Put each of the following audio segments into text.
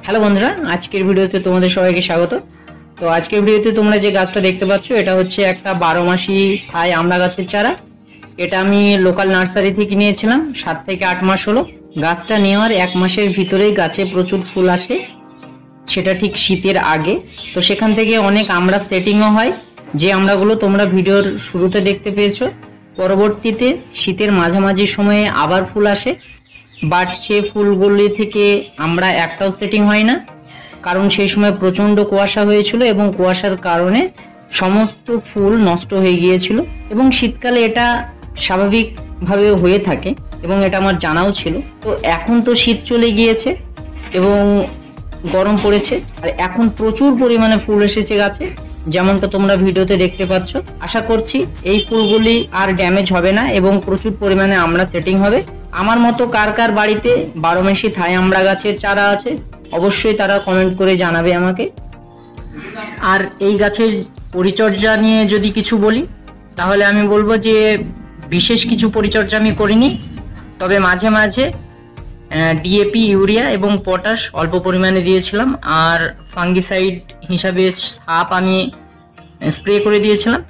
Hello বন্ধুরা, আজকের ভিডিওতে তোমাদের সবাইকে স্বাগত। তো আজকের ভিডিওতে তোমরা যে গাছটা দেখতে পাচ্ছ এটা হচ্ছে একটা 12 মাসি থাই আমড়া গাছের চারা। এটা আমি লোকাল নার্সারি থেকে নিয়েছিলাম। 7 থেকে 8 মাস হলো। গাছটা নেওয়ার 1 মাসের ভিতরেই গাছে প্রচুর ফুল আসে, সেটা ঠিক শীতের আগে। তো সেখান থেকে অনেক আমড়া সেটিংও হয়, যে আমড়াগুলো তোমরা ভিডিওর শুরুতে দেখতে পেয়েছো। পরবর্তীতে শীতের মাঝামাঝি সময়ে আবার ফুল আসে, বাট সে ফুলগুলি থেকে আমরা একটাও সেটিং হয় না, কারণ সেই সময় প্রচণ্ড কুয়াশা হয়েছিল এবং কুয়াশার কারণে সমস্ত ফুল নষ্ট হয়ে গিয়েছিল। এবং শীতকালে এটা স্বাভাবিকভাবে হয়ে থাকে এবং এটা আমার জানাও ছিল। তো এখন তো শীত চলে গিয়েছে এবং গরম পড়েছে, আর এখন প্রচুর পরিমাণে ফুল এসেছে গাছে, যেমনটা তোমরা ভিডিওতে দেখতে পাচ্ছ। আশা করছি এই ফুলগুলি আর ড্যামেজ হবে না এবং প্রচুর পরিমাণে আমরা সেটিং হবে। আমার মতো কার কার বাড়িতে 12 মাসি থাই আমড়া গাছের চারা আছে অবশ্যই তারা কমেন্ট করে জানাবে আমাকে। আর এই গাছের পরিচর্যা নিয়ে যদি কিছু বলি তাহলে আমি বলবো যে বিশেষ কিছু পরিচর্যা আমি করিনি, তবে মাঝে মাঝে ডিএপি, ইউরিয়া এবং পটাশ অল্প পরিমাণে দিয়েছিলাম, আর ফাঙ্গিসাইড হিসাবে সাপ আমি স্প্রে করে দিয়েছিলাম।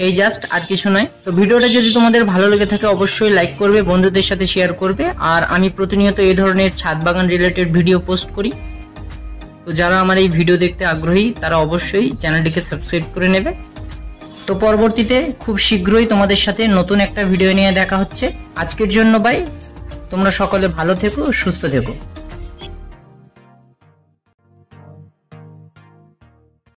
এই জাস্ট, আর কিছু নয়। তো ভিডিওটা যদি তোমাদের ভালো লেগে থাকে অবশ্যই লাইক করবে, বন্ধুদের সাথে শেয়ার করবে। আর আমি প্রতিনিয়ত এই ধরনের ছাদ বাগান রিলেটেড ভিডিও পোস্ট করি, তো যারা আমার এই ভিডিও দেখতে আগ্রহী তারা অবশ্যই চ্যানেলটিকে সাবস্ক্রাইব করে নেবে। তো পরবর্তীতে খুব শীঘ্রই তোমাদের সাথে নতুন একটা ভিডিও নিয়ে দেখা হচ্ছে। আজকের জন্য বাই। তোমরা সকলে ভালো থেকো, সুস্থ থেকো।